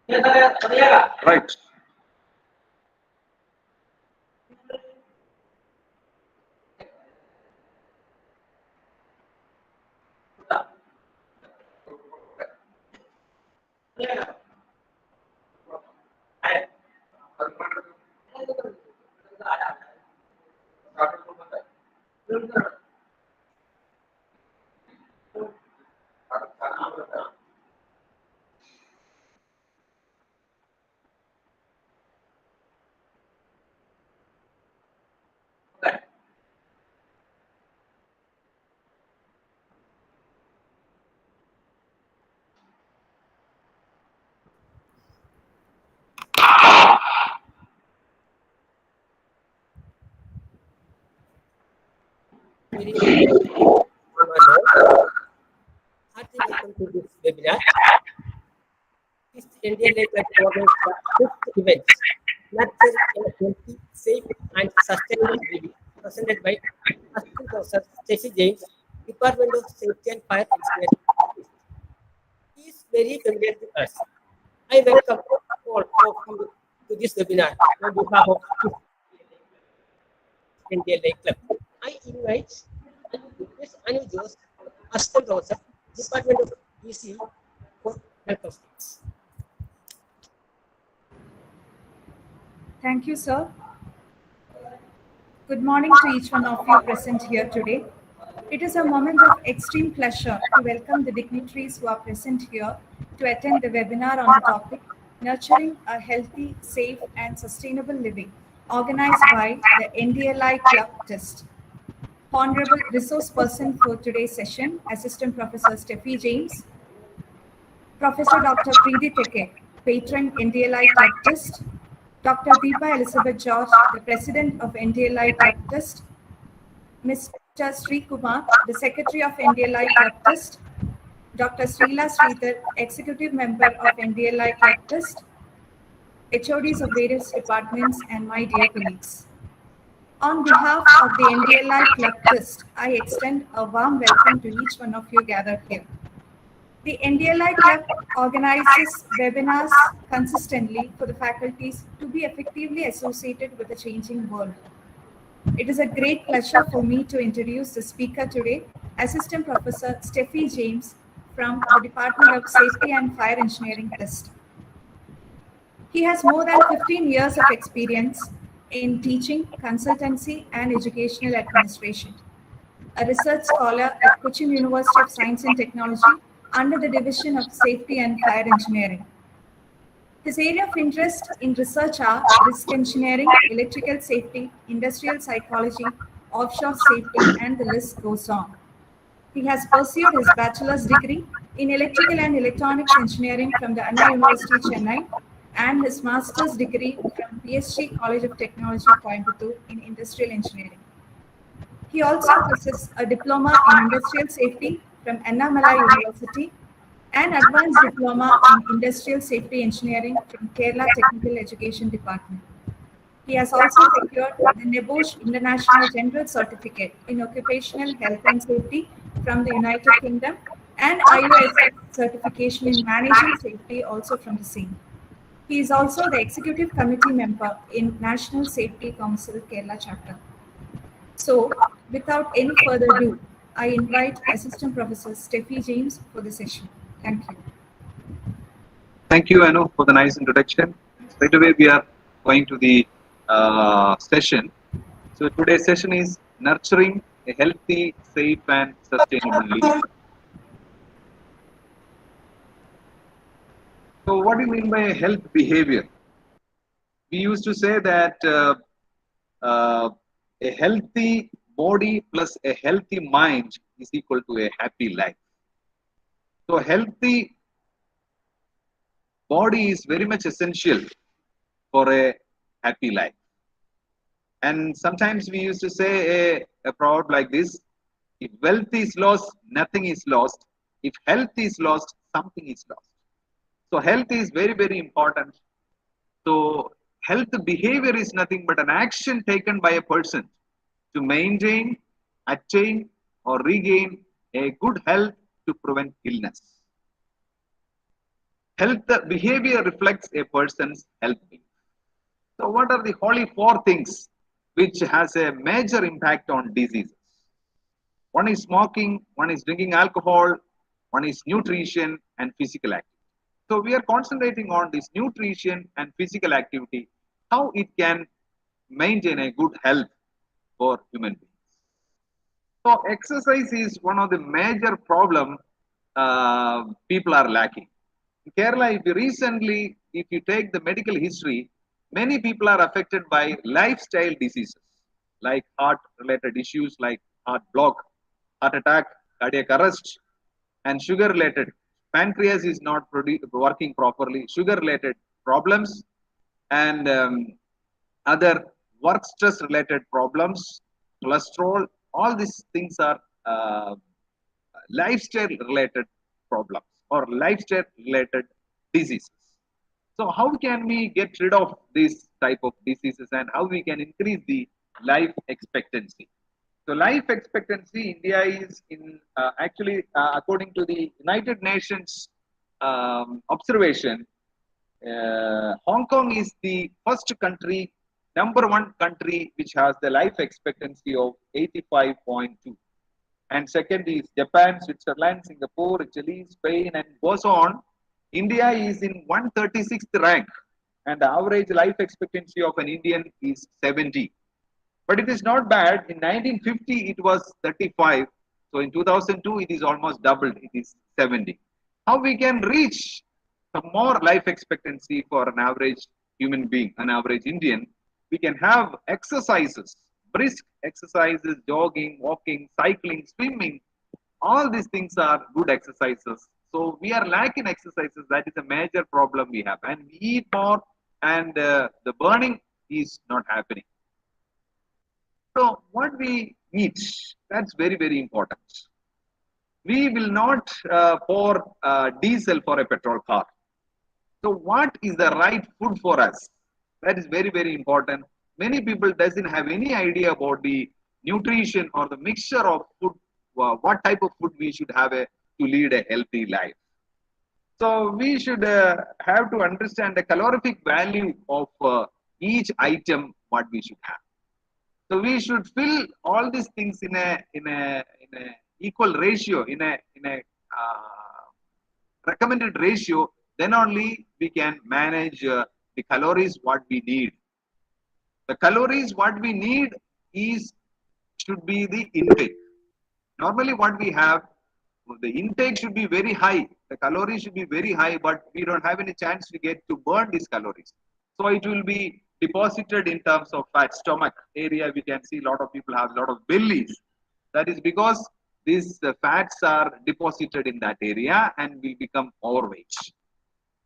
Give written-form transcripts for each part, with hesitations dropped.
Right. Very Commander. Hearty welcome to this webinar. This India Lake organizes the fifth event, Nurture a Healthy, Safe and Sustainable Living, presented by Assistant Professor Steffi James, Department of Safety and Fire Engineering. He is very familiar to us. I welcome all of you to this webinar on behalf of India Lake Club. I invite Ms. Anu Jose, Assistant Professor, Department of EC for welcome speech. Thank you, sir. Good morning to each one of you present here today. It is a moment of extreme pleasure to welcome the dignitaries who are present here to attend the webinar on the topic Nurturing a Healthy, Safe and Sustainable Living, organized by the NDLI Club Test. Honorable resource person for today's session, Assistant Professor Steffi James, Professor Dr. Preeti Teke, Patron NDLI Club Test, Dr. Deepa Elizabeth George, the President of NDLI Club Test, Mr. Sri Kumar, the Secretary of NDLI Club Test, Dr. Srila Sridhar, Executive Member of NDLI Club Test, HODs of various departments, and my dear colleagues. On behalf of the NDLI Club Test, I extend a warm welcome to each one of you gathered here. The NDLI Club organizes webinars consistently for the faculties to be effectively associated with the changing world. It is a great pleasure for me to introduce the speaker today, Assistant Professor Steffi James from the Department of Safety and Fire Engineering Test. He has more than 15 years of experience in teaching, consultancy, and educational administration. A research scholar at Cochin University of Science and Technology under the Division of Safety and Fire Engineering. His area of interest in research are risk engineering, electrical safety, industrial psychology, offshore safety, and the list goes on. He has pursued his bachelor's degree in electrical and electronics engineering from the Anna University, Chennai, and his master's degree from PSG College of Technology, Coimbatore in industrial engineering. He also possesses a diploma in industrial safety from Annamalai University and advanced diploma in industrial safety engineering from Kerala Technical Education Department. He has also secured the NEBOSH International General Certificate in Occupational Health and Safety from the United Kingdom and IOSF certification in Managing Safety also from the same. He is also the Executive Committee member in National Safety Council Kerala Chapter. So, without any further ado, I invite Assistant Professor Steffi James for the session. Thank you. Thank you, Anu, for the nice introduction. Straight away, we are going to the session. So today's session is Nurturing a Healthy, Safe and Sustainable Living. So what do you mean by health behavior? We used to say that a healthy body plus a healthy mind is equal to a happy life. So healthy body is very much essential for a happy life. And sometimes we used to say a proverb like this: if wealth is lost, nothing is lost. If health is lost, something is lost. So health is very, very important. So health behavior is nothing but an action taken by a person to maintain, attain, or regain a good health to prevent illness. Health behavior reflects a person's health being. So what are the holy four things which has a major impact on diseases? One is smoking, one is drinking alcohol, one is nutrition and physical activity. So we are concentrating on this nutrition and physical activity, how it can maintain a good health for human beings. So exercise is one of the major problem people are lacking. In Kerala, if you take the medical history, many people are affected by lifestyle diseases like heart-related issues like heart block, heart attack, cardiac arrest, and sugar-related. Pancreas is not working properly. Sugar-related problems and other work stress-related problems, cholesterol. All these things are lifestyle-related problems or lifestyle-related diseases. So how can we get rid of this type of diseases and how we can increase the life expectancy? So life expectancy, India is in actually according to the United Nations observation, Hong Kong is the first country, number one country which has the life expectancy of 85.2. And second is Japan, Switzerland, Singapore, Italy, Spain, and goes on. India is in 136th rank, and the average life expectancy of an Indian is 70. But it is not bad. In 1950, it was 35. So in 2002, it is almost doubled. It is 70. How we can reach some more life expectancy for an average human being, an average Indian? We can have exercises, brisk exercises, jogging, walking, cycling, swimming. All these things are good exercises. So we are lacking exercises. That is a major problem we have. And we eat more and the burning is not happening. So what we eat, that's very, very important. We will not pour diesel for a petrol car. So what is the right food for us? That is very, very important. Many people doesn't have any idea about the nutrition or the mixture of food, what type of food we should have to lead a healthy life. So we should have to understand the calorific value of each item what we should have. So we should fill all these things in a equal ratio, in a recommended ratio. Then only we can manage the calories what we need. The calories what we need is should be the intake. Normally, what we have, the intake should be very high. The calories should be very high, but we don't have any chance to get to burn these calories. So it will be deposited in terms of fat stomach area. We can see a lot of people have a lot of bellies. That is because these fats are deposited in that area and we become overweight.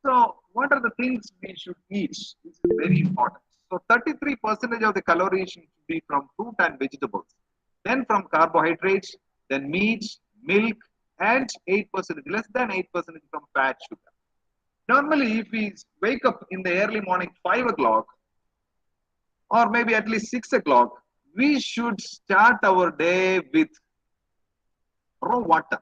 So what are the things we should eat? This is very important. So 33% of the calories should be from fruit and vegetables. Then from carbohydrates, then meat, milk, and 8%, less than 8% from fat sugar. Normally, if we wake up in the early morning, 5 o'clock, or maybe at least 6 o'clock, we should start our day with raw water.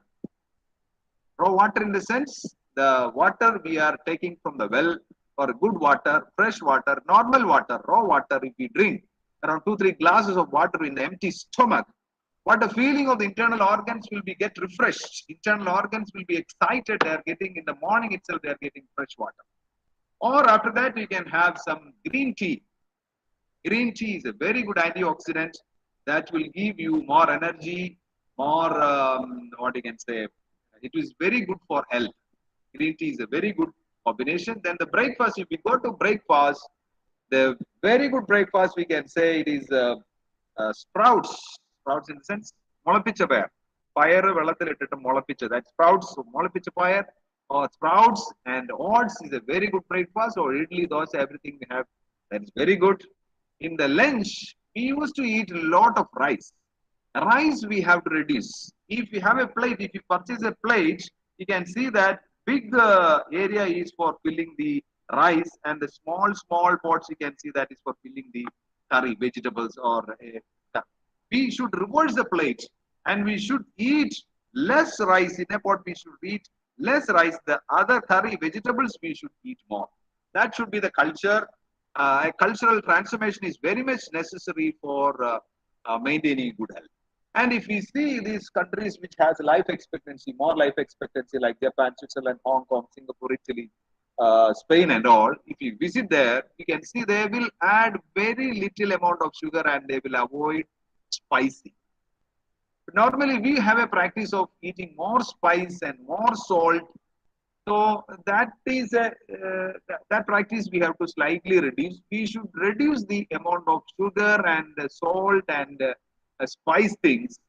Raw water in the sense, the water we are taking from the well, or good water, fresh water, normal water, raw water, if we drink around 2-3 glasses of water in the empty stomach, what the feeling of the internal organs will be get refreshed. Internal organs will be excited. They are getting in the morning itself, they are getting fresh water. Or after that, we can have some green tea. Green tea is a very good antioxidant that will give you more energy, more, what you can say, it is very good for health. Green tea is a very good combination. Then the breakfast, if we go to breakfast, the very good breakfast, we can say it is sprouts. Sprouts in the sense, molapicha payar. Payar vellathilittu molapicha. That sprouts, so molapicha payar or sprouts and oats is a very good breakfast. Or idli, dosa, everything we have, that is very good. In the lunch, we used to eat a lot of rice. Rice we have to reduce. If you have a plate, if you purchase a plate, you can see that big area is for filling the rice, and the small pots you can see that is for filling the curry, vegetables, or we should reverse the plate and we should eat less rice in a pot. We should eat less rice, the other curry vegetables we should eat more. That should be the culture. A cultural transformation is very much necessary for maintaining good health. And if we see these countries which has life expectancy, more life expectancy like Japan, Switzerland, Hong Kong, Singapore, Italy, Spain and all, if you visit there, you can see they will add very little amount of sugar and they will avoid spicy. Normally, we have a practice of eating more spice and more salt. So that is that practice we have to slightly reduce. We should reduce the amount of sugar and salt and spice things,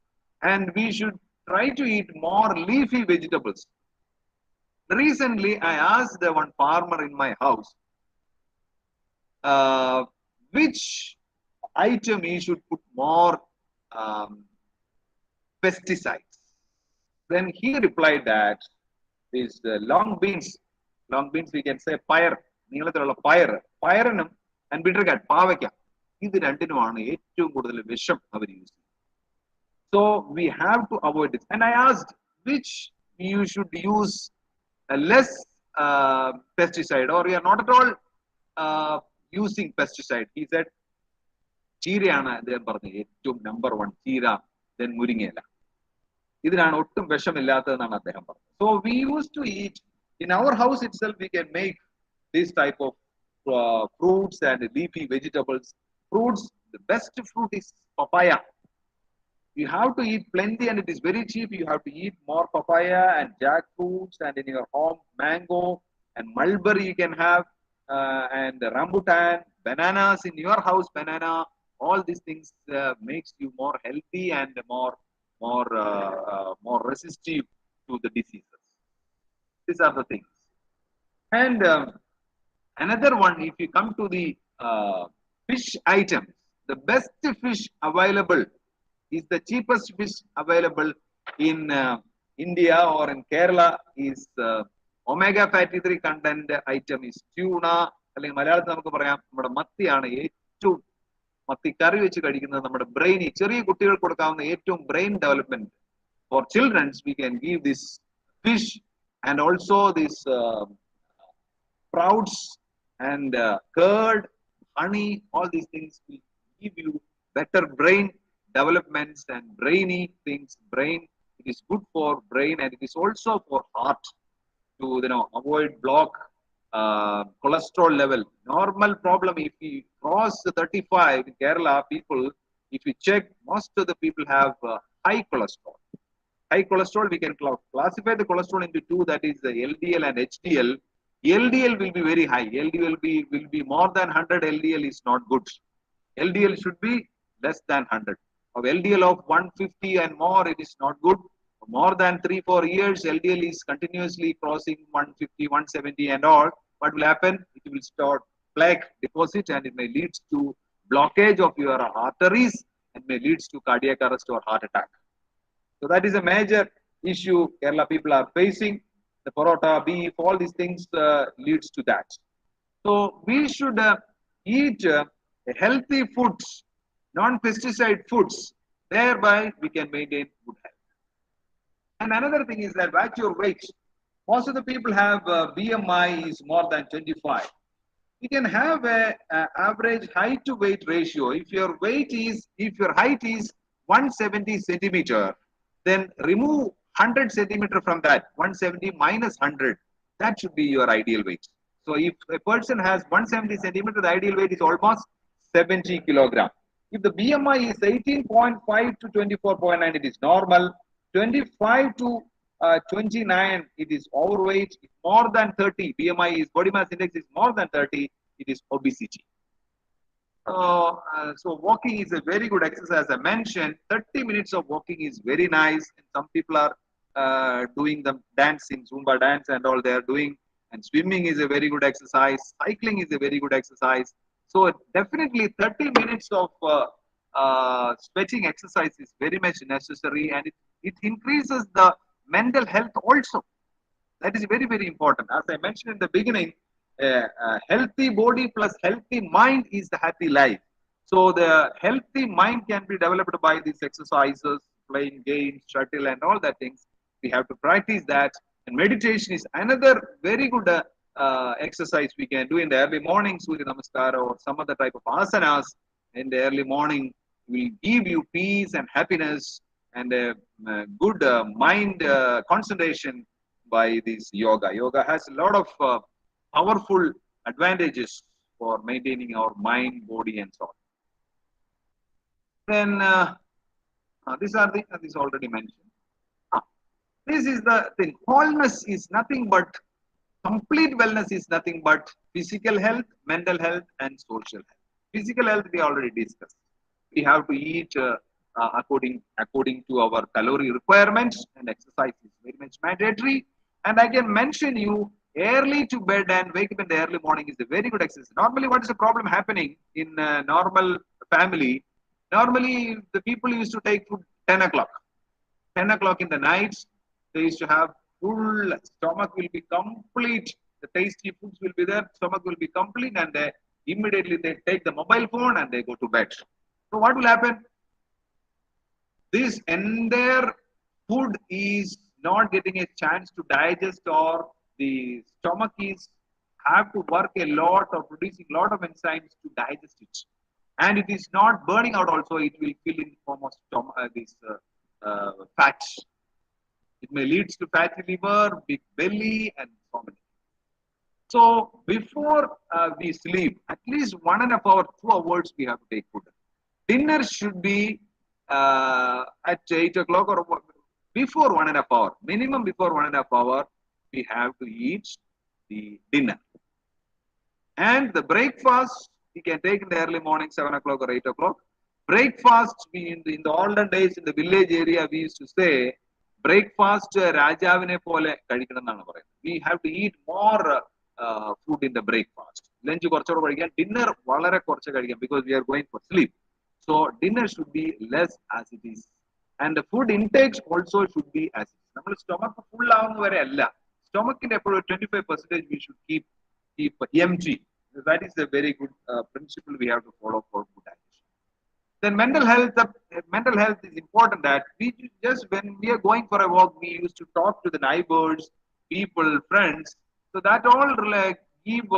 and we should try to eat more leafy vegetables. Recently, I asked one farmer in my house which item he should put more um, pesticides. Then he replied that these long beans we can say fire, നീളത്തിലുള്ള പയറിനും and bitter gourd, പാവയ്ക്ക, ഇത് രണ്ടിനുമാണ് ഏറ്റവും കൂടുതൽ വിഷം അവർ use ചെയ്യുന്നത്. So we have to avoid this. And I asked which you should use less pesticide or you are not at all using pesticide. He said, ചീരയാണ് അദ്ദേഹം പറഞ്ഞത് ഏറ്റവും നമ്പർ 1, ചീര, then മുരിങ്ങയില. ഇതിനാണ് ഒട്ടും വിഷമില്ലാത്തതെന്നാണ് അദ്ദേഹം പറഞ്ഞത്. So we used to eat in our house itself. We can make this type of fruits and leafy vegetables. Fruits, the best fruit is papaya. You have to eat plenty and it is very cheap. You have to eat more papaya and jackfruits, and in your home mango and mulberry you can have, and rambutan, bananas in your house, banana. All these things makes you more healthy and more resistive to the diseases. These are the things. And another one, if you come to the fish items, the best fish available is the cheapest fish available in India or in Kerala is omega fatty 3 content item is tuna. അല്ലെങ്കിൽ മലയാളത്തിൽ നമുക്ക് പറയാം നമ്മുടെ മത്തിയാണ് ഏറ്റവും, മത്തി കറി വെച്ച് കഴിക്കുന്നത് നമ്മുടെ ബ്രെയിൻ, ചെറിയ കുട്ടികൾക്ക് കൊടുക്കാവുന്ന ഏറ്റവും brain development four children's we can give this fish and also this sprouts and curd, honey, all these things will give you better brain developments and brainy things. Brain, it is good for brain and it is also for heart to avoid block cholesterol level. Normal problem if we cross 35 in Kerala people, if you check, most of the people have high cholesterol. High cholesterol, we can classify the cholesterol into two, that is the LDL and HDL. LDL will be very high. LDL will be more than 100. LDL is not good. LDL should be less than 100. Of LDL of 150 and more, it is not good. For more than 3-4 years, LDL is continuously crossing 150, 170 and all. What will happen? It will start plaque deposit and it may lead to blockage of your arteries and may lead to cardiac arrest or heart attack. So that is a major issue Kerala people are facing. The parota, beef, all these things leads to that. So we should eat healthy foods, non-pesticide foods. Thereby we can maintain good health. And another thing is that watch your weight. Most of the people have BMI is more than 25. You can have a average height to weight ratio. If your height is 170 centimeter, then remove 100 centimeter from that, 170 minus 100. That should be your ideal weight. So if a person has 170 centimeter, the ideal weight is almost 70 kilogram. If the BMI is 18.5 to 24.9, it is normal. 25 to 29, it is overweight. If more than 30, BMI is body mass index is more than 30, it is obesity. So walking is a very good exercise. As I mentioned, 30 minutes of walking is very nice. And some people are doing the dancing, Zumba dance and all they are doing. And swimming is a very good exercise. Cycling is a very good exercise. So definitely 30 minutes of stretching exercise is very much necessary, and it increases the mental health also. That is very, very important. As I mentioned in the beginning, a healthy body plus healthy mind is the happy life. So the healthy mind can be developed by these exercises, playing games, shuttle and all that things. We have to practice that. And meditation is another very good exercise we can do in the early morning. Surya Namaskara or some other type of asanas in the early morning will give you peace and happiness and a good mind concentration by this yoga. Yoga has a lot of powerful advantages for maintaining our mind, body, and soul. Then these are the this already mentioned. This is the thing. Wholeness is nothing but complete wellness is nothing but physical health, mental health, and social health. Physical health we already discussed. We have to eat according to our calorie requirements, and exercise is very much mandatory. And I can mention you early to bed and wake up in the early morning is a very good exercise. Normally, what is the problem happening in a normal family? Normally, the people used to take food 10 o'clock. 10 o'clock in the night, they used to have full stomach will be complete. The tasty foods will be there, stomach will be complete, and immediately they take the mobile phone and they go to bed. So what will happen? This entire food is not getting a chance to digest, or the stomach is have to work a lot of producing a lot of enzymes to digest it, and it is not burning out. Also, it will fill in form of fat. It may lead to fatty liver, big belly, and so many. So before we sleep, at least 1.5 hours, 2 hours, we have to take food. Dinner should be at 8 o'clock or before 1.5 hours. Minimum before 1.5 hours, we have to eat the dinner. And the breakfast, we can take in the early morning, 7 o'clock or 8 o'clock. Breakfast, in the olden days in the village area, we used to say, breakfast രാജാവിനെ പോലെ കഴിക്കണം എന്നാണ് പറയുന്നത്. We have to eat more food in the breakfast. Lunch കുറച്ചുകൂടെ കഴിക്കാം, dinner വളരെ കുറച്ച് കഴിക്കാം, because we are going for sleep. So dinner should be less as it is, and the food intake also should be as it is. നമ്മൾ stomach full ആവുന്ന വരെ അല്ല, stomachന്റെ എപ്പോഴും 25% we should keep empty. That is a very good principle we have to follow for food digestion. Then mental health is important. That we just, when we are going for a walk, we used to talk to the neighbors, people, friends. So that all give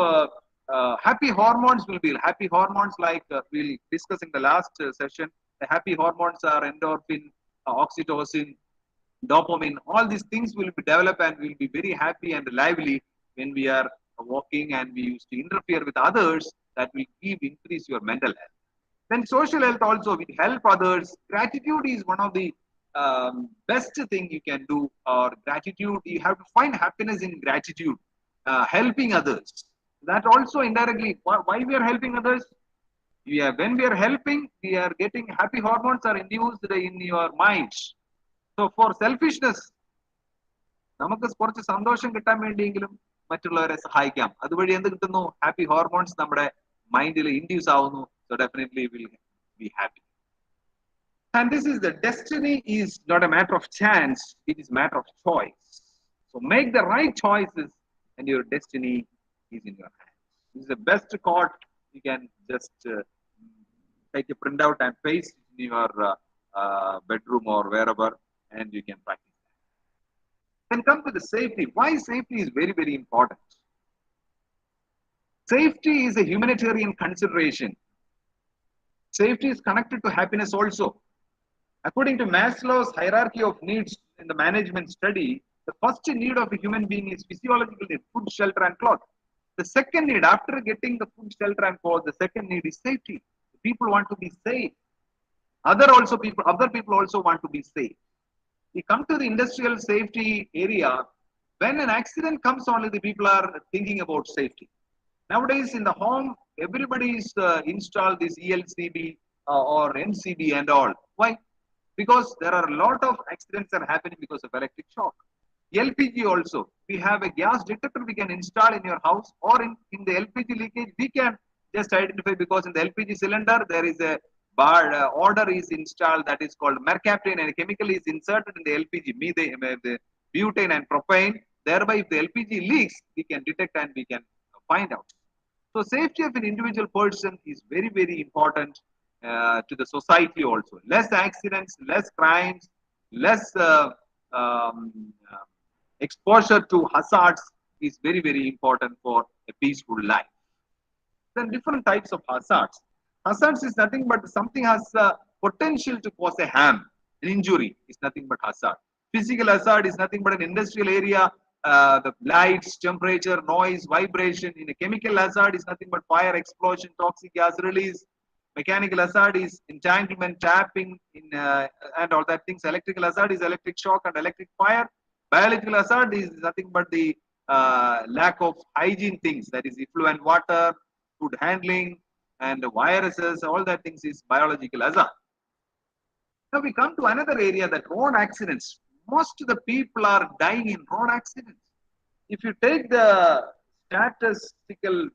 happy hormones will be happy hormones, like we'll discuss in the last session. The happy hormones are endorphin, oxytocin, dopamine. All these things will be developed, and we'll be very happy and lively when we are walking, and we used to interfere with others. That will increase your mental health. Then social health also, we help others. Gratitude is one of the best thing you can do. Or gratitude, you have to find happiness in gratitude, helping others. That also indirectly, why we are helping others? When we are helping, we are getting happy hormones are induced in your mind. So for selfishness, നമുക്ക് കുറച്ച് സന്തോഷം കിട്ടാൻ വേണ്ടിയെങ്കിലും മറ്റുള്ളവരെ സഹായിക്കാം. അതുവഴി എന്ത് കിട്ടുന്നു? Happy hormones നമ്മുടെ മൈൻഡിൽ ഇൻഡ്യൂസ് ആവുന്നു. So definitely will be happy. And this is the destiny is not a matter of chance, it is a matter of choice. So make the right choices, and your destiny is in your hands. This is the best quote. You can just take a printout and paste it in your bedroom or wherever, and you can practice that. Then come to the safety. Why safety is very, very important? Safety is a humanitarian consideration. Safety is connected to happiness also. According to Maslow's hierarchy of needs in the management study, the first need of a human being is physiological need, food, shelter, and cloth. The second need, after getting the food, shelter, and cloth, the second need is safety. People want to be safe. Other people also want to be safe. We come to the industrial safety area. When an accident comes, only the people are thinking about safety. Nowadays, in the home, everybody is installed this ELCB or NCB and all. Why? Because there are a lot of accidents are happening because of electric shock. LPG also. We have a gas detector we can install in your house, or in the LPG leakage, we can just identify, because in the LPG cylinder, there is a bar order is installed that is called mercaptan, and a chemical is inserted in the LPG, the butane and propane. Thereby, if the LPG leaks, we can detect and we can find out. So safety of an individual person is very, very important to the society also. Less accidents, less crimes, less exposure to hazards is very, very important for a peaceful life. Then different types of hazards. Hazards is nothing but something has potential to cause a harm. An injury is nothing but hazard. Physical hazard is nothing but an industrial area, the lights, temperature, noise, vibration. In a chemical hazard is nothing but fire, explosion, toxic gas release. Mechanical hazard is entanglement, tapping, and all that things. Electrical hazard is electric shock and electric fire. Biological hazard is nothing but the lack of hygiene things, that is effluent water, food handling, and viruses. All that things is biological hazard. Now we come to another area, that road accidents. Most of the people are dying in road accidents. If you take the statistical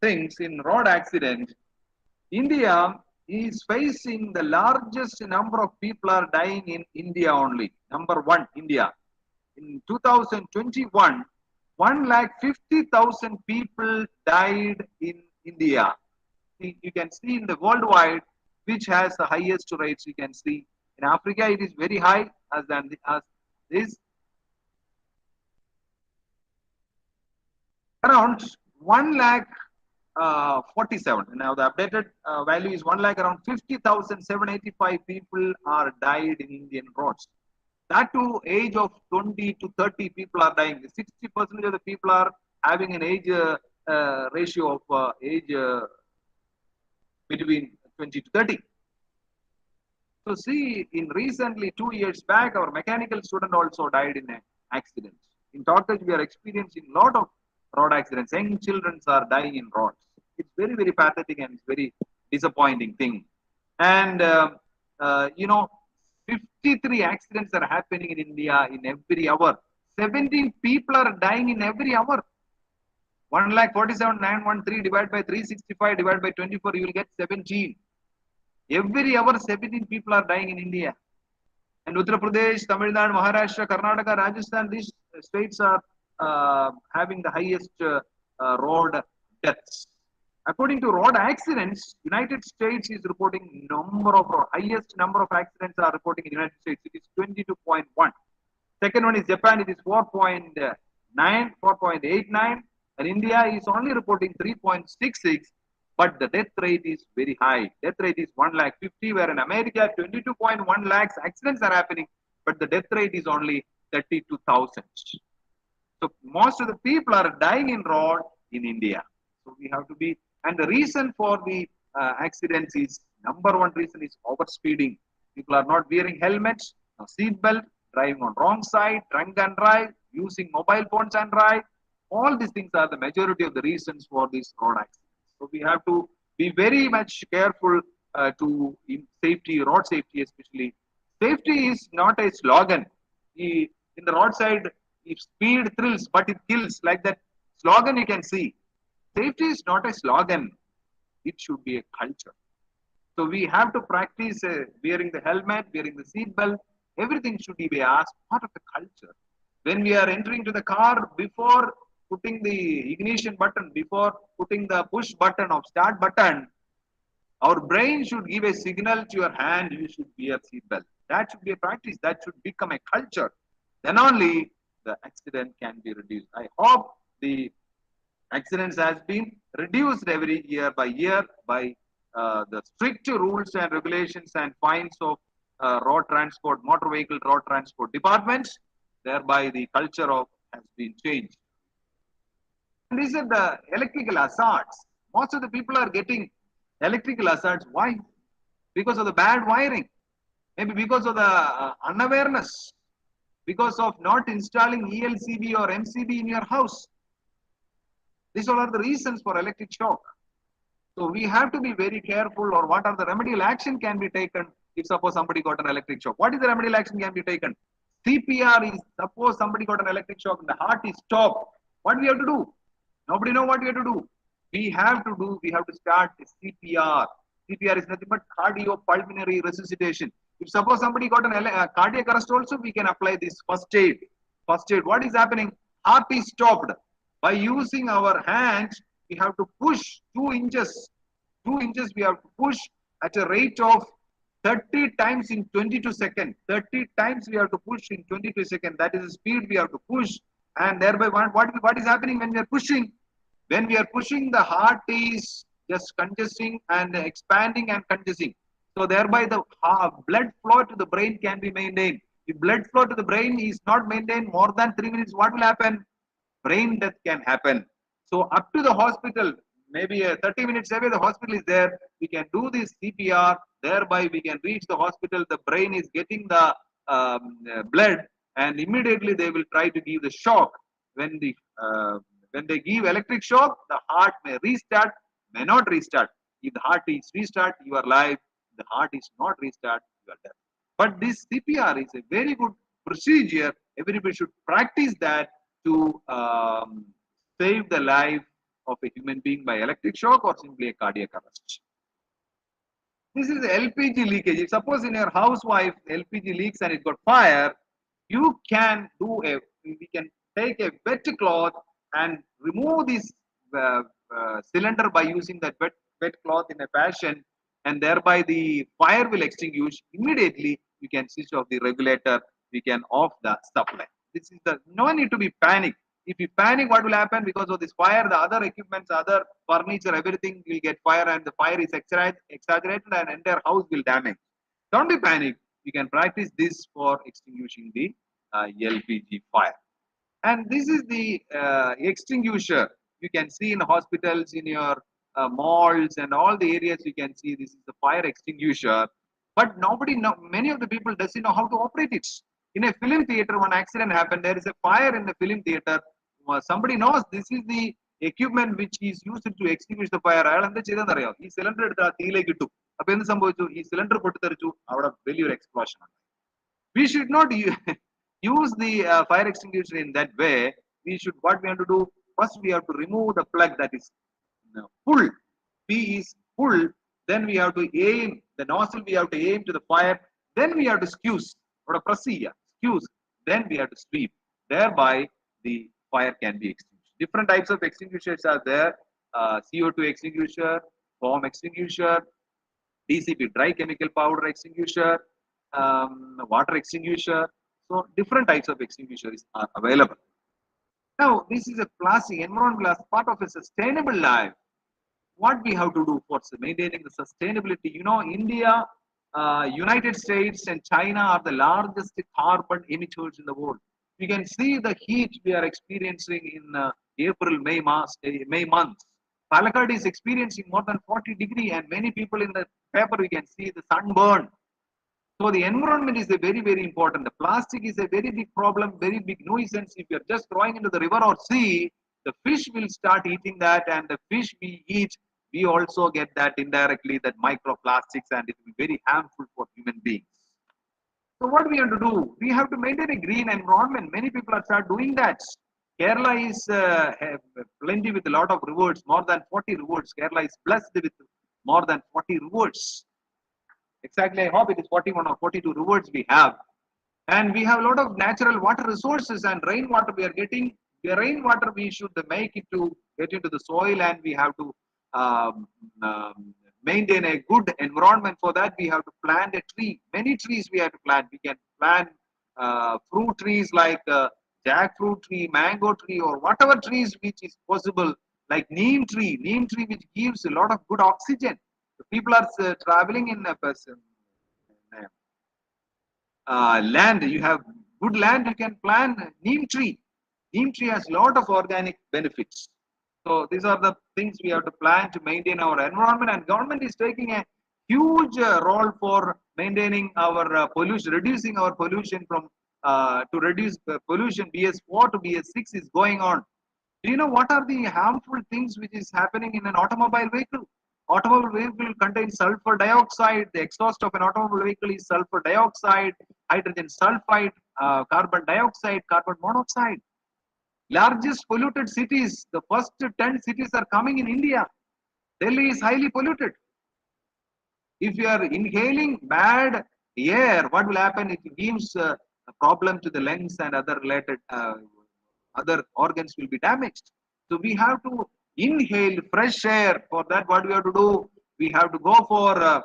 things in road accident, India is facing the largest number of people are dying in India only. Number one, India. In 2021, 150,000 people died in India. You can see in the worldwide which has the highest rates. You can see in Africa it is very high as this. Around 1 lakh 47. Now the updated value is 1 lakh around 50,785 people are died in Indian roads. That to age of 20 to 30 people are dying. 60% of the people are having an age ratio of age between 20 to 30. So see, in recently 2 years back, our mechanical student also died in an accident. In Tortage, we are experiencing a lot of road accidents. Young children are dying in roads. It's very, very pathetic and it's very disappointing thing. And 53 accidents are happening in India in every hour. 17 people are dying in every hour. 1,47,913 divided by 365 divided by 24, you will get 17. Every hour, 17 people are dying in India. And Uttar Pradesh, Tamil Nadu, Maharashtra, Karnataka, Rajasthan, these states are having the highest road deaths. According to road accidents, United States is reporting highest number of accidents are reporting in United States. It is 22.1. Second one is Japan. It is 4.9, 4.89. And India is only reporting 3.66. But the death rate is very high. Death rate is 1,50,000, where in America 22.1 lakhs accidents are happening, but the death rate is only 32,000. So most of the people are dying in road in India. So we have to be, and the reason for the accidents is, number one reason is overspeeding. People are not wearing helmets, no seat belt, driving on wrong side, drunk and drive, using mobile phones and drive. All these things are the majority of the reasons for these road accidents. So we have to be very much careful to safety, road safety especially. Safety is not a slogan. In the roadside, if speed thrills, but it kills, like that slogan you can see. Safety is not a slogan. It should be a culture. So we have to practice wearing the helmet, wearing the seat belt. Everything should be as part of the culture. When we are entering to the car, before putting the ignition button, before putting the push button of start button, our brain should give a signal to your hand, you should wear seatbelt. That should be a practice. That should become a culture. Then only the accident can be reduced. I hope the accidents has been reduced every year by the strict rules and regulations and fines of road transport, motor vehicle road transport departments. Thereby the culture has been changed. And these are the electrical hazards. Most of the people are getting electrical hazards. Why? Because of the bad wiring. Maybe because of the unawareness. Because of not installing ELCB or MCB in your house. These all are the reasons for electric shock. So we have to be very careful, or what are the remedial action can be taken if suppose somebody got an electric shock. What is the remedial action can be taken? CPR is, suppose somebody got an electric shock and the heart is stopped. What we have to do? Nobody know what we have to do. We have to start CPR. CPR is nothing but cardiopulmonary resuscitation. If suppose somebody got a cardiac arrest also, we can apply this first aid. First aid, what is happening? Heart is stopped. By using our hands, we have to push 2 inches. 2 inches we have to push at a rate of 30 times in 22 seconds. 30 times we have to push in 22 seconds. That is the speed we have to push. And thereby, what is happening when we are pushing? When we are pushing, the heart is just congesting and expanding and congesting. So thereby, the blood flow to the brain can be maintained. If blood flow to the brain is not maintained more than 3 minutes, what will happen? Brain death can happen. So up to the hospital, maybe 30 minutes away, the hospital is there. We can do this CPR. Thereby, we can reach the hospital. The brain is getting the blood, and immediately they will try to give the shock. When they give electric shock, the heart may restart, may not restart. If the heart is restart, you are alive. If the heart is not restart, you are dead. But this CPR is a very good procedure. Everybody should practice that to save the life of a human being by electric shock or simply a cardiac arrest. This is LPG leakage. If suppose in your housewife LPG leaks and it got fire, you can we can take a wet cloth and remove this cylinder by using that wet cloth in a fashion, and thereby the fire will extinguish immediately. You can switch off the regulator. We can off the supply. This is no need to be panic. If you panic, what will happen? Because of this fire, the other equipments, other furniture, everything will get fire, and the fire is exaggerated and entire house will damage. Don't be panic. You can practice this for extinguishing the LPG fire. And this is the extinguisher. You can see in hospitals, in your malls and all the areas, you can see this is the fire extinguisher. But many of the people doesn't know how to operate it. In a film theater, one accident happened. There is a fire in the film theater. Somebody knows this is the equipment which is used to extinguish the fire. He cylinder explosion. We should not use the fire extinguisher in that way. What we have to do, first we have to remove the plug that is full. P is full. Then we have to aim the nozzle. We have to aim to the fire. Then we have to squeeze or a procedure. Squeeze. Then we have to sweep. Thereby the fire can be extinguished. Different types of extinguishers are there. CO2 extinguisher, foam extinguisher, DCP dry chemical powder extinguisher, water extinguisher. So different types of extinguishers are available. Now this is a plastic environment as part of a sustainable life. What we have to do for maintaining the sustainability? You know, India, United States and China are the largest carbon emitters in the world. You can see the heat we are experiencing in April, May month. Palakkad is experiencing more than 40 degrees, and many people in the paper we can see the sunburn. So the environment is a very, very important. The plastic is a very big problem, very big nuisance. If you are just throwing into the river or sea, the fish will start eating that, and the fish we eat, we also get that indirectly, that microplastics, and it will be very harmful for human beings. So what we have to do? We have to maintain a green environment. Many people are start doing that. Kerala is plenty with a lot of rivers, more than 40 rivers. Kerala is blessed with more than 40 rivers. Exactly, I hope it is 41 or 42 rivers we have. And we have a lot of natural water resources and rainwater we are getting. The rainwater we should make it to get into the soil, and we have to maintain a good environment. For that we have to plant a tree. Many trees we have to plant. We can plant fruit trees like jackfruit tree, mango tree, or whatever trees which is possible, like neem tree which gives a lot of good oxygen. So people are traveling in a person land. You have good land, you can plant neem tree. Neem tree has a lot of organic benefits. So these are the things we have to plan to maintain our environment, and government is taking a huge role for maintaining our pollution, reducing our pollution from to reduce pollution. BS4 to BS6 is going on. Do you know what are the harmful things which is happening in an automobile vehicle? Automobile vehicle contains sulfur dioxide. The exhaust of an automobile vehicle is sulfur dioxide, hydrogen sulfide, carbon dioxide, carbon monoxide. Largest polluted cities, the first 10 cities are coming in India. Delhi is highly polluted. If you are inhaling bad air, what will happen? It gives a problem to the lungs, and other related other organs will be damaged. So we have to inhale fresh air. For that, what we have to do? We have to go for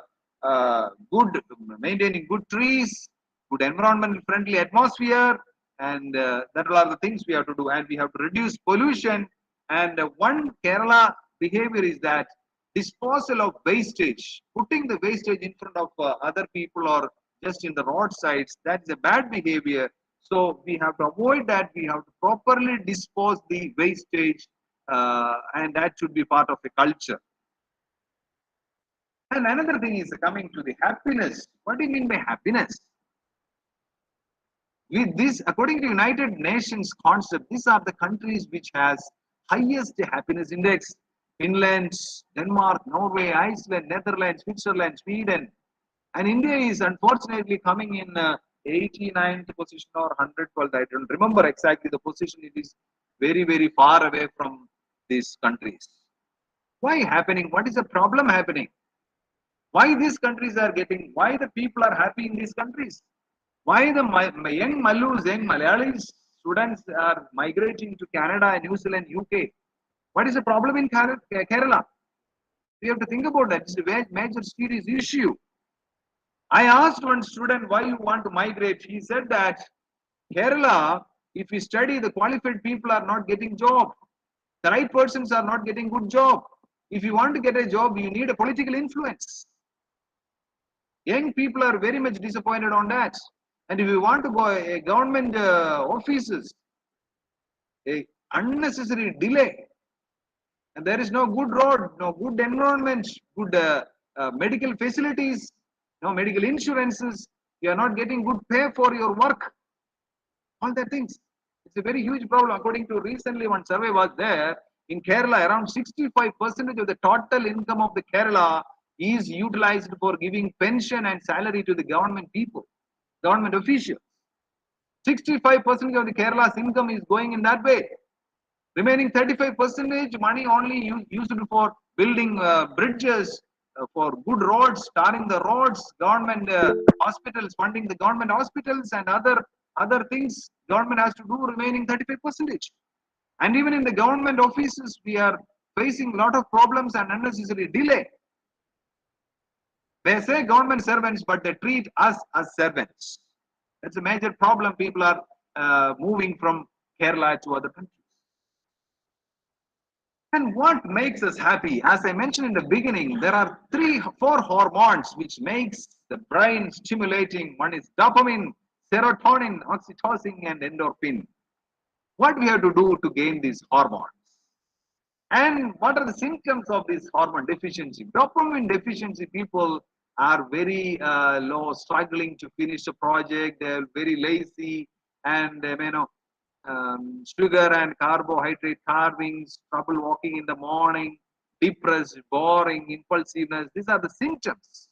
good maintaining good trees, good environmental friendly atmosphere, and that are the things we have to do. And we have to reduce pollution. And one Kerala behavior is that disposal of wastage, putting the wastage in front of other people or just in the roadsides, that's a bad behavior. So we have to avoid that. We have to properly dispose the wastage, and that should be part of the culture. And another thing is coming to the happiness. What do you mean by happiness? With this, according to United Nations concept, these are the countries which has highest happiness index: Finland, Denmark, Norway, Iceland, Netherlands, Switzerland, Sweden. And India is unfortunately coming in 89th position or 112th. I don't remember exactly the position. It is very, very far away from these countries. Why happening? What is the problem happening? Why these countries are getting, why the people are happy in these countries? Why the young Malus, young Malayalis, students are migrating to Canada, New Zealand, UK? What is the problem in Kerala? We have to think about that. It's a major serious issue. I asked one student why you want to migrate. He said that Kerala, if we study, the qualified people are not getting job. The right persons are not getting good job. If you want to get a job, you need a political influence. Young people are very much disappointed on that. And if you want to go a government offices, a unnecessary delay, and there is no good road, no good environment, good medical facilities, no medical insurances, you are not getting good pay for your work. All that things. It's a very huge problem. According to recently one survey was there, in Kerala, around 65% of the total income of the Kerala is utilized for giving pension and salary to the government people, government officials. 65% of the Kerala's income is going in that way. Remaining 35% money only used for building bridges, for good roads, tarring the roads, government hospitals, funding the government hospitals, and other things government has to do. Remaining 35%. And even in the government offices, we are facing a lot of problems and unnecessary delay. They say government servants, but they treat us as servants. That's a major problem. People are moving from Kerala to other countries. And what makes us happy? As I mentioned in the beginning, there are 4 hormones which makes the brain stimulating. One is dopamine, serotonin, oxytocin, and endorphin. What we have to do to gain these hormones? And what are the symptoms of this hormone deficiency? Dopamine deficiency people are very low, struggling to finish a project. They're very lazy, and sugar and carbohydrate carvings, trouble walking in the morning, depressed, boring, impulsiveness. These are the symptoms.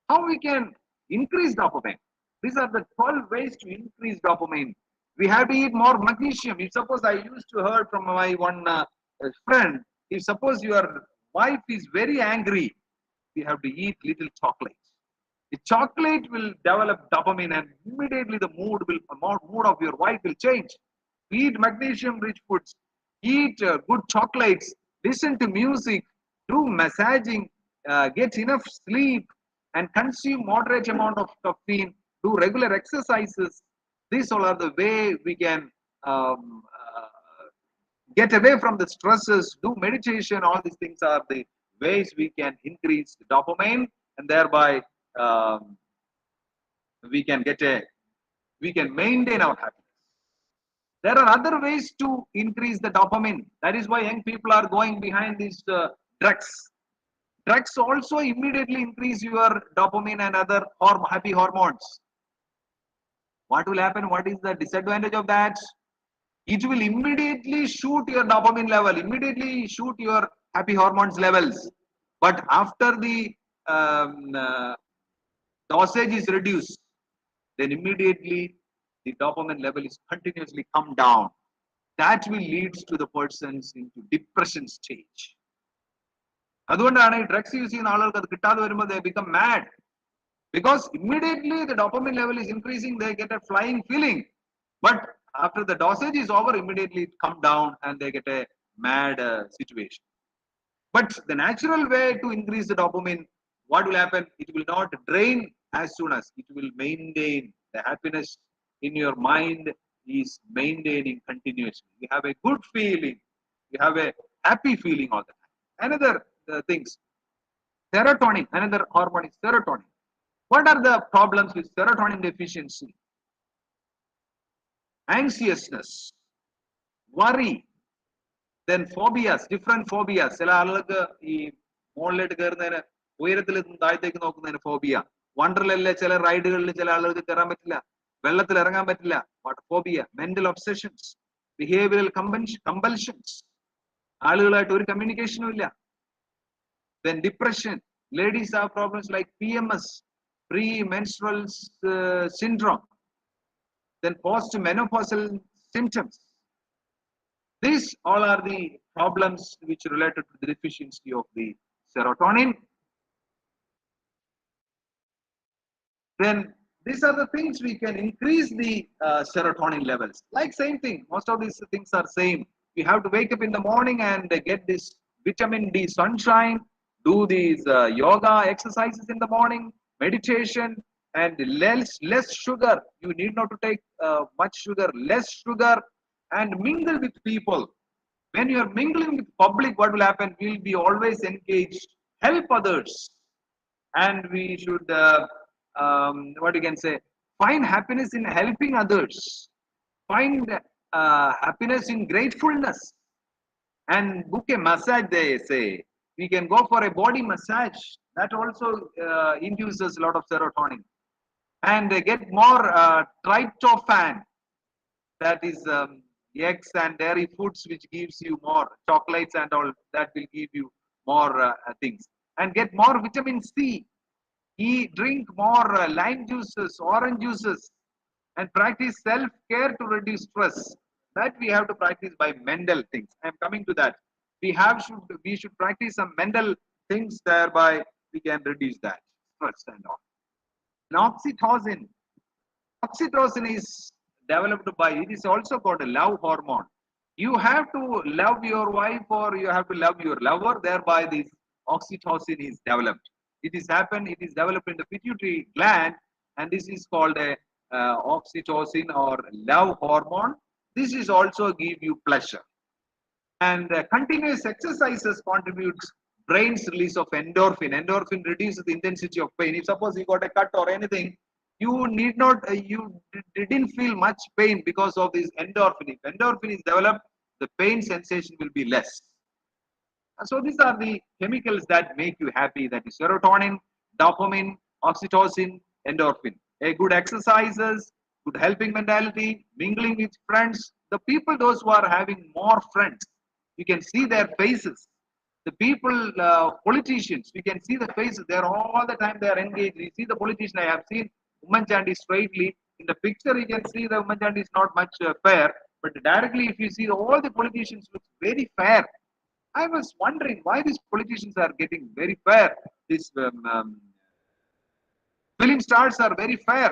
How we can increase dopamine? These are the 12 ways to increase dopamine. We have to eat more magnesium. If suppose I used to heard from my one friend, if suppose your wife is very angry, we have to eat little chocolate. The chocolate will develop dopamine, and immediately the mood of your wife will change. Eat magnesium rich foods, eat good chocolates, listen to music, do massaging, get enough sleep, and consume moderate amount of caffeine, do regular exercises. These all are the way we can get away from the stresses, do meditation. All these things are the ways we can increase the dopamine, and thereby we can maintain our happiness. There are other ways to increase the dopamine. That is why young people are going behind these drugs. Drugs also immediately increase your dopamine and other happy hormones. What will happen? What is the disadvantage of that? It will immediately shoot your dopamine level, immediately shoot your happy hormones levels. But after the dosage is reduced, then immediately the dopamine level is continuously come down. That will lead to the persons into depression stage. അതുകൊണ്ടാണ് ഈ drugs use ചെയ്യുന്ന ആളുകൾക്ക് അത് കിട്ടാതെ വരുമ്പോൾ they become mad. Because immediately the dopamine level is increasing, they get a flying feeling. But after the dosage is over, immediately it come down and they get a mad situation. But the natural way to increase the dopamine, what will happen? It will not drain as soon as it will maintain the happiness in your mind is maintaining continuously. You have a good feeling. You have a happy feeling all the time. Another things, serotonin, another hormone is serotonin. What are the problems with serotonin deficiency? Anxiousness, worry, then phobias, different phobias. ചില ആളുകൾക്ക് ഈ മുകളിലേക്ക് കയറുന്നതിന് ഉയരത്തിൽ നിന്ന് താഴത്തേക്ക് നോക്കുന്നതിന് phobia. വണ്ടർലയിലെ ചില റൈഡുകളിൽ ചില ആളുകൾക്ക് കയറാൻ പറ്റില്ല, വെള്ളത്തിൽ ഇറങ്ങാൻ പറ്റില്ല. Phobia, mental obsessions, behavioural compulsions, ആളുകളായിട്ട് ഒരു കമ്മ്യൂണിക്കേഷനും ഇല്ല. Then depression, ladies have problems like PMS, premenstrual syndrome, then post-menopausal symptoms. These all are the problems which are related to the deficiency of the serotonin. Then these are the things we can increase the serotonin levels. Like same thing, most of these things are same. We have to wake up in the morning and get this vitamin D sunshine, do these yoga exercises in the morning, meditation, and less sugar. You need not to take much sugar, less sugar, and mingle with people. When you are mingling with public, what will happen? We will be always engaged, help others, and we should what you can say, find happiness in helping others, find happiness in gratefulness, and book a massage. They say we can go for a body massage, that also induces a lot of serotonin, and get more tryptophan, that is eggs and dairy foods, which gives you more chocolates and all, that will give you more things, and get more vitamin C. Drink more lime juices, orange juices, and practice self-care to reduce stress. That we have to practice by mental things. I am coming to that. We should practice some mental things, thereby we can reduce that stress and all. And oxytocin is developed by, it is also called a love hormone. You have to love your wife, or you have to love your lover, thereby this oxytocin is developed. It is developed in the pituitary gland, and this is called a oxytocin or love hormone. This is also give you pleasure. And continuous exercises contributes brain's release of endorphin. Endorphin reduces the intensity of pain. If suppose you got a cut or anything, you need not, you didn't feel much pain because of this endorphin. If endorphin is developed, the pain sensation will be less. So these are the chemicals that make you happy, that is serotonin, dopamine, oxytocin, endorphin. A good exercises, good helping mentality, mingling with friends. The people, those who are having more friends, you can see their faces. The people, politicians, we can see the faces. They are all the time, they are engaged. You see the politician, I have seen Umman Chandi straightly. In the picture, you can see the Umman Chandi is not much fair, but directly, if you see all the politicians look very fair. I was wondering why these politicians are getting very fair. These film stars are very fair.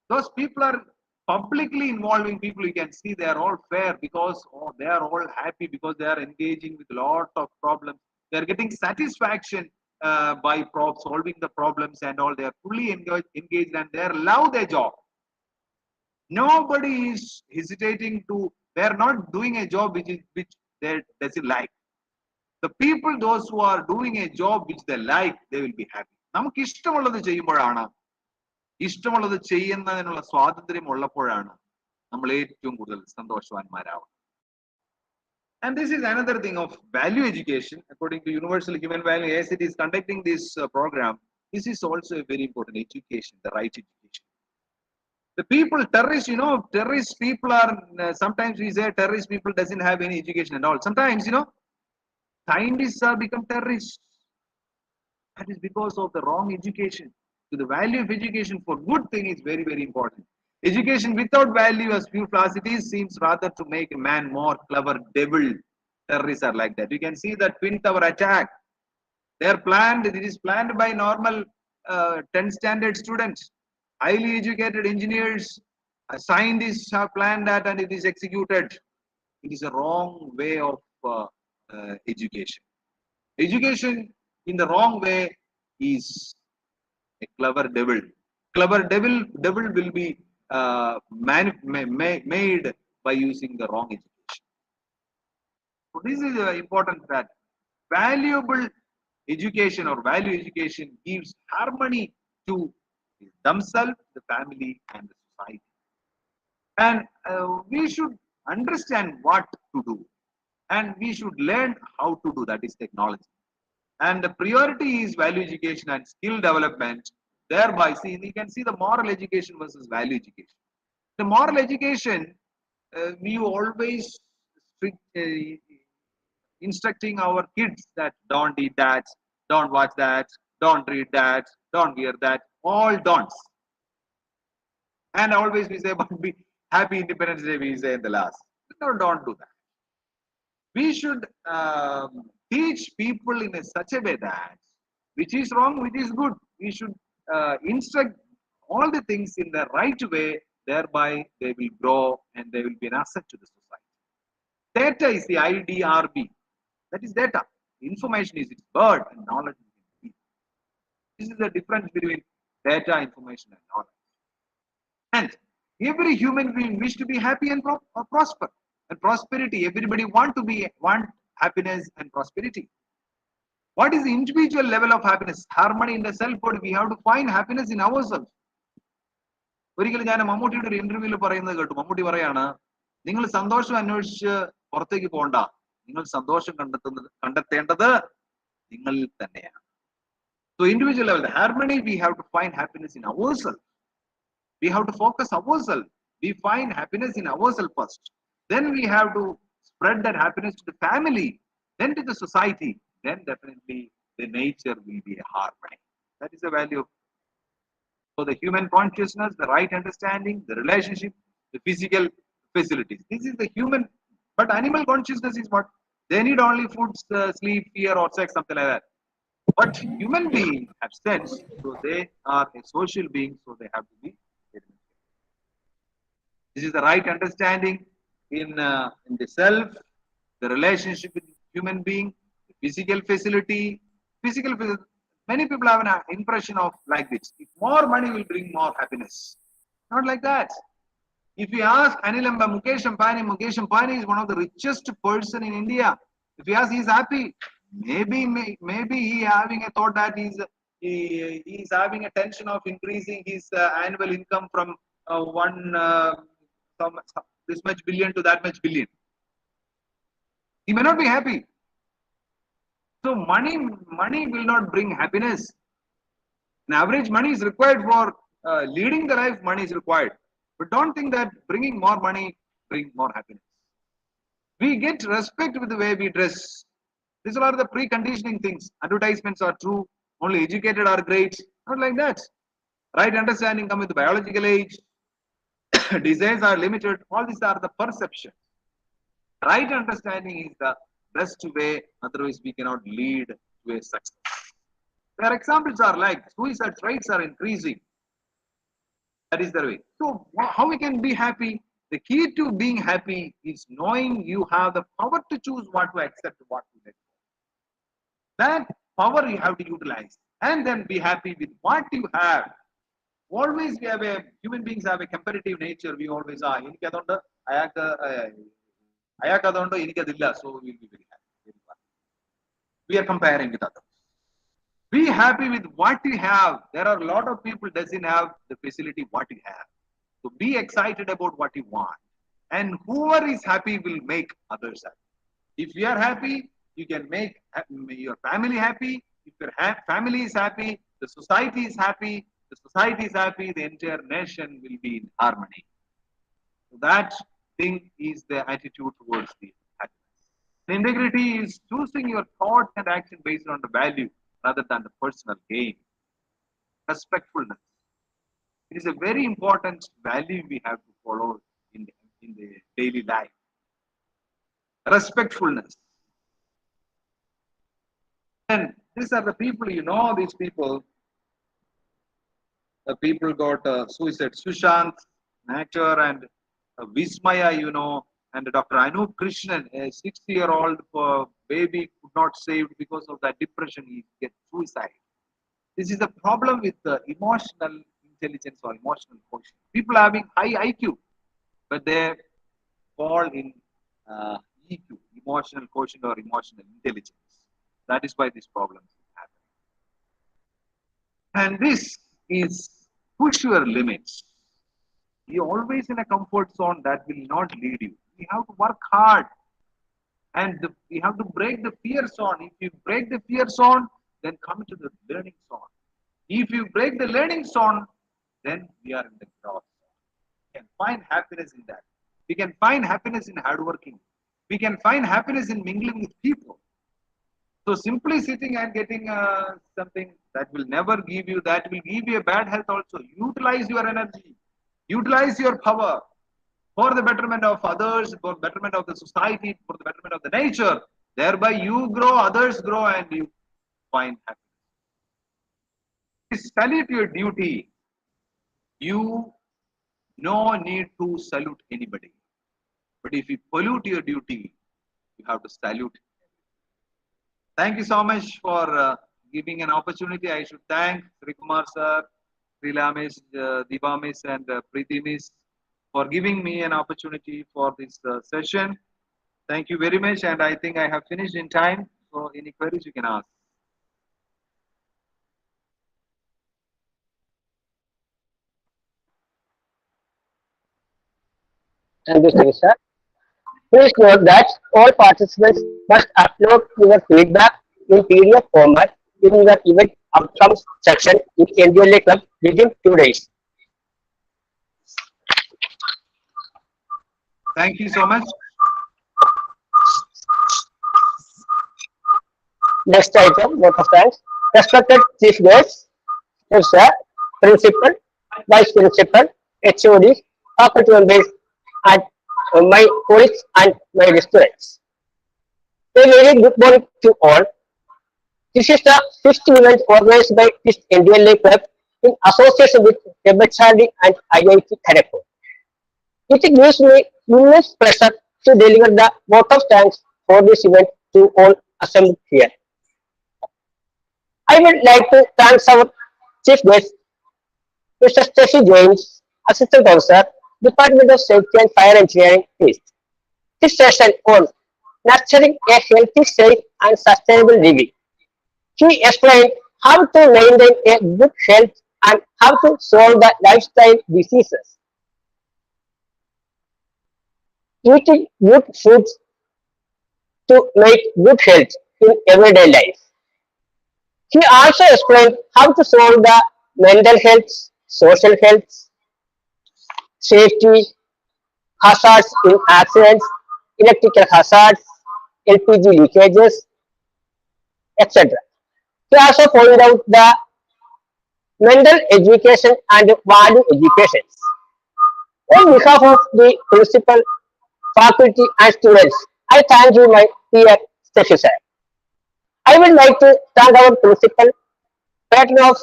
Those people are publicly involving people. You can see they are all fair because they are all happy, because they are engaging with a lot of problems. They are getting satisfaction by solving the problems and all. They are fully engaged and they love their job. Nobody is hesitating to. They are not doing a job which they doesn't like. The people, those who are doing a job which they like, they will be happy. നമുക്ക് ഇഷ്ടമുള്ളത് ചെയ്യുമ്പോഴാണ്, ഇഷ്ടമുള്ളത് ചെയ്യുന്നതിനുള്ള സ്വാതന്ത്ര്യം ഉള്ളപ്പോഴാണ് നമ്മൾ ഏറ്റവും കൂടുതൽ സന്തോഷവാന്മാരാവുന്നത്. And this is another thing of value education. According to Universal Human Value, as it is conducting this program, this is also a very important education, the right education. The people, terrorists, terrorist people are, sometimes we say terrorist people doesn't have any education and all. Sometimes, scientists are become terrorists. That is because of the wrong education. So the value of education for good thing is very, very important. Education without value, as few as it is, seems rather to make a man more clever devil. Terrorists are like that. You can see that Twin Tower attack. They are planned. It is planned by normal 10th standard students. Highly educated engineers, scientists have planned that, and it is executed. It is a wrong way of education. Education in the wrong way is a clever devil. clever devil will be made by using the wrong education. So this is important, that valuable education or value education gives harmony to themselves, the family, and the society. And we should understand what to do, and we should learn how to do, that is technology. And the priority is value education and skill development. Thereby, see, you can see the moral education versus value education. The moral education, we always instructing our kids that don't eat that, don't watch that, don't read that, don't wear that, all don'ts. And always we say, but be happy Independence Day, we say in the last. No, don't do that. We should teach people in such a way that which is wrong, which is good. We should instruct all the things in the right way, thereby they will grow and they will be an asset to the society. Data is the IDRB. That is data. Information is its bird and knowledge is its bee. This is the difference between data, information, and knowledge. And every human being wish to be happy and prosper. And prosperity, everybody want happiness and prosperity. What is the individual level of happiness? Harmony in the self-body. We have to find happiness in ourselves. ഒരിക്കലും ഞാൻ മമ്മൂട്ടിയുടെ ഒരു ഇന്റർവ്യൂവിൽ പറയുന്നത് കേട്ടു. മമ്മൂട്ടി പറയാണ്, നിങ്ങൾ സന്തോഷം അന്വേഷിച്ച് പുറത്തേക്ക് പോകണ്ട, നിങ്ങൾ സന്തോഷം കണ്ടെത്തേണ്ടത് നിങ്ങളിൽ തന്നെയാണ്. So individual level, the harmony, we have to find happiness in ourselves. We have to focus ourselves. We find happiness in ourselves first. Then we have to spread that happiness to the family, then to the society. Then definitely the nature will be a harmony. That is the value. So the human consciousness, the right understanding, the relationship, the physical facilities. This is the human. But animal consciousness is what? They need only food, sleep, fear, or sex, something like that. But human beings have sense, so they are a social being, so they have to be. This is the right understanding in the self, the relationship with human being, the physical facility. Many people have an impression of like this: if more money will bring more happiness. Not like that. If you ask Anil Mukesh Ambani is one of the richest person in India. If you ask, he is happy. Maybe he having a thought that he is having a tension of increasing his annual income from this much billion to that much billion. He may not be happy. So money will not bring happiness. An average money is required for leading the life. Money is required, but don't think that bringing more money brings more happiness. We get respect with the way we dress. These are the preconditioning things. Advertisements are true. Only educated are great. Not like that. Right understanding comes with biological age. Desires are limited. All these are the perceptions. Right understanding is the best way. Otherwise, we cannot lead to a success. Their examples are like suicide rates are increasing. That is the way. So, how we can be happy? The key to being happy is knowing you have the power to choose what to accept, what to let go. That power you have to utilize, and then be happy with what you have. Always we have human beings have a competitive nature. We always are. So we'll be very happy. We are comparing with others. Be happy with what you have. There are a lot of people doesn't have the facility what you have. So be excited about what you want. And whoever is happy will make others happy. If you are happy, you can make your family happy. If your family is happy, the society is happy. The society is happy, the entire nation will be in harmony. So that thing is the attitude towards the happiness. The integrity is choosing your thoughts and action based on the value rather than the personal gain. Respectfulness. It is a very important value we have to follow in the daily life. Respectfulness. And these are the people, these people. The people got suicide. Sushant, Nature, and Vismaya, and Dr. Anup Krishnan, a 6-year-old baby could not saved because of that depression. He gets suicide. This is a problem with emotional intelligence or emotional quotient. People having high IQ, but they fall in EQ, emotional quotient or emotional intelligence. That is why these problems happen. And this is push your limits. You're always in a comfort zone that will not lead you. You have to work hard and you have to break the fear zone. If you break the fear zone, then come to the learning zone. If you break the learning zone, then we are in the growth zone. We can find happiness in that. We can find happiness in hardworking. We can find happiness in mingling with people. So simply sitting and getting something that will never give you, that will give you a bad health also. Utilize your energy. Utilize your power for the betterment of others, for the betterment of the society, for the betterment of the nature. Thereby you grow, others grow, and you find happiness. Salute your duty. You no need to salute anybody. But if you pollute your duty, you have to salute. Thank you so much for giving an opportunity. I should thank Sri Kumar sir, Srila Miss, Diva Miss, and Preeti Miss for giving me an opportunity for this session. Thank you very much, and I think I have finished in time. So any queries you can ask. Thank you, sir. Please note that all participants must upload your feedback in PDF format in your event outcomes section in NDLA Club within 2 days. Thank you so much. Next item, vote of thanks. Respected chief guests, sir, principal, vice principal, HOD, faculty members, and my colleagues and my students. A very good morning to all. This is the fifth event organized by this NDLA Club in association with Expectancy and IIT Kharagpur. It gives me immense pleasure to deliver the vote of thanks for this event to all assembled here. I would like to thank our chief guest, Mr. Stacey James, Assistant Professor, Department of Safety and Fire Engineering, East. This session on nurturing a healthy, safe, and sustainable living. He explained how to maintain a good health and how to solve the lifestyle diseases. Eating good foods to make good health in everyday life. He also explained how to solve the mental health, social health, safety, hazards in accidents, electrical hazards, Lpg leakages, etc. He also pointed out the mental education and value education. On behalf of the principal, faculty, and students, I thank you, my dear Stacey sir. I would like to thank our principal, patron of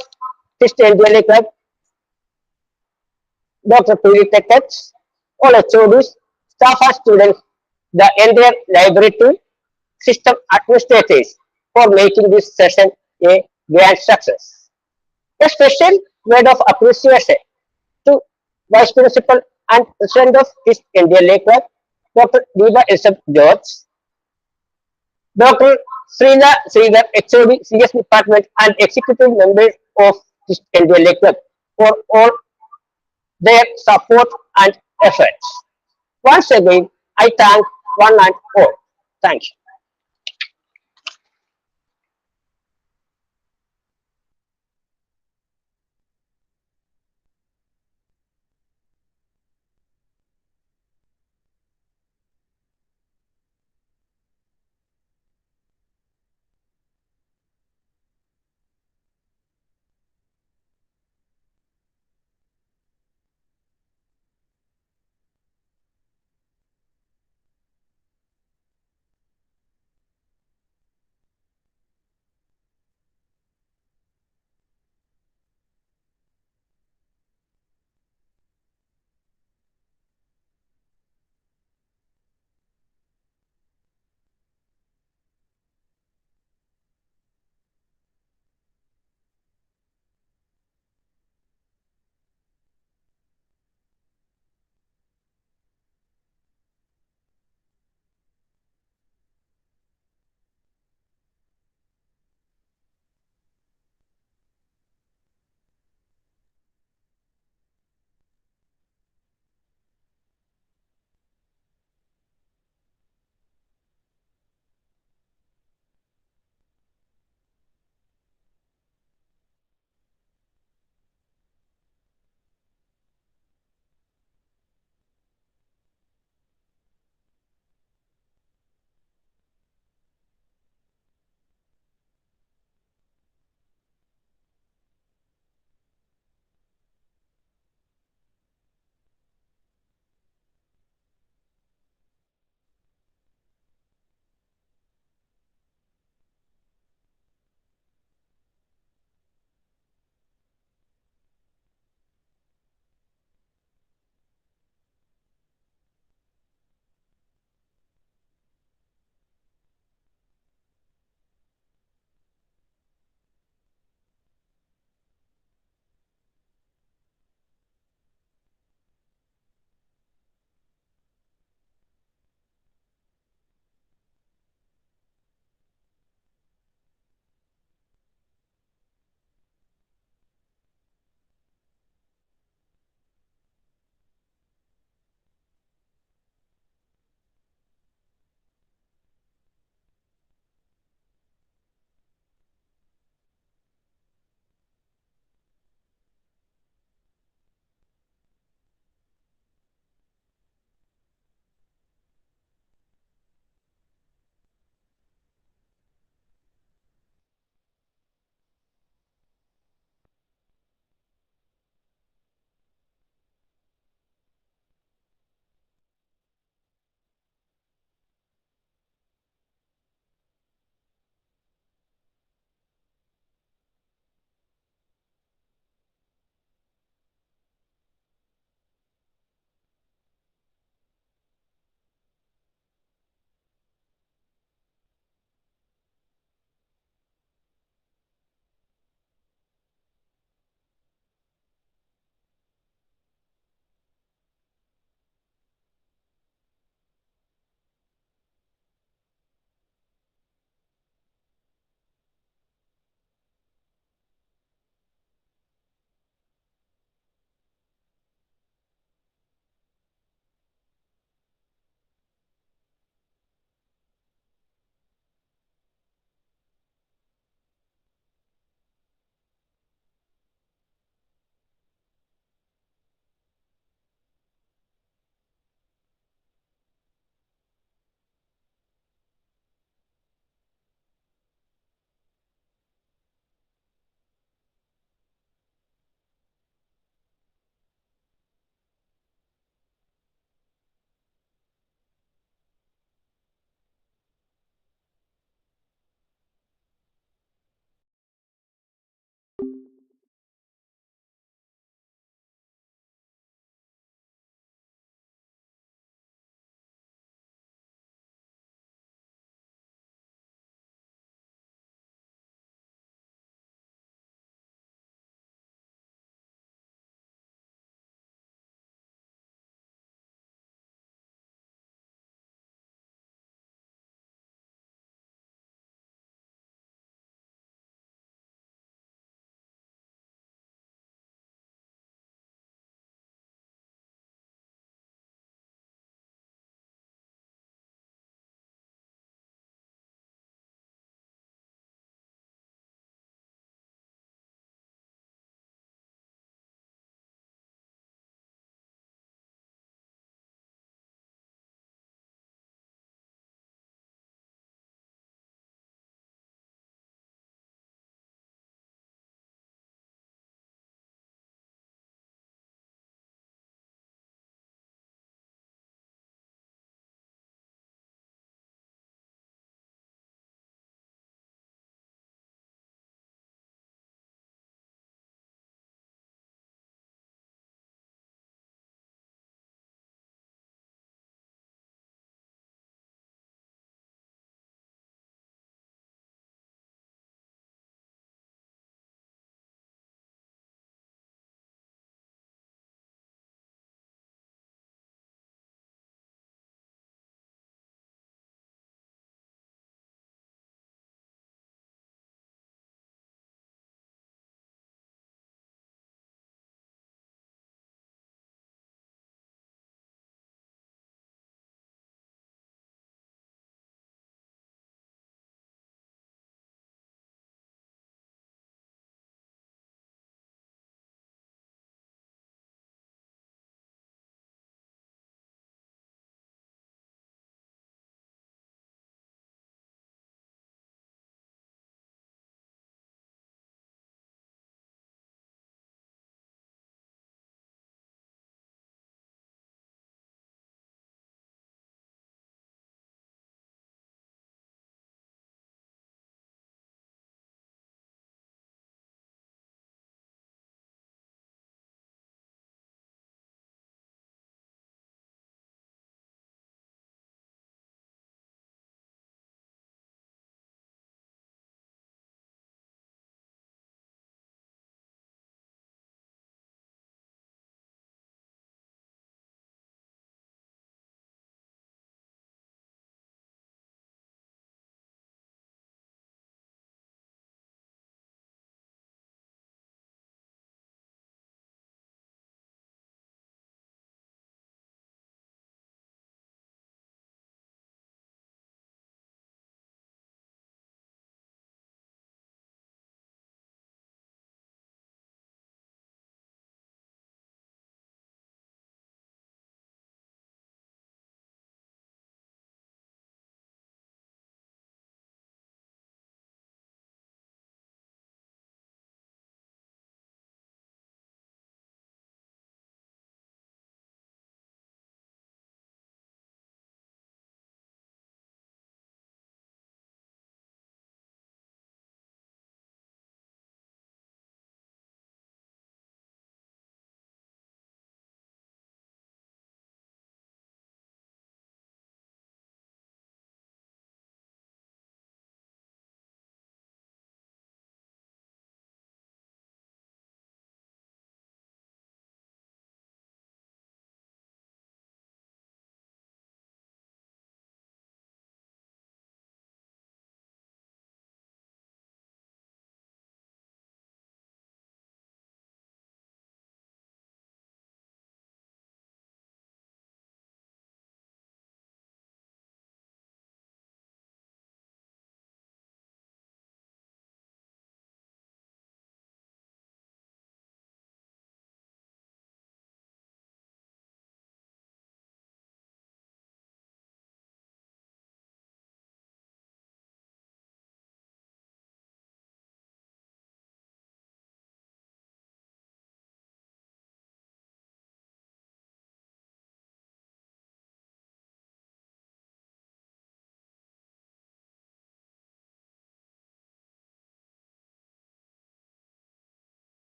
this NDLA Club, Dr. Preeti Tekkach, all HODs, staff and students, the entire library team, system administrators for making this session a grand success. A special word of appreciation to Vice Principal and President of this NDLA Club, Dr. Diva Elizabeth George, Dr. Srila Sridhar, HOD, CS Department, and executive members of this NDLA Club for all their support and efforts. Once again, I thank one and all. Thank you.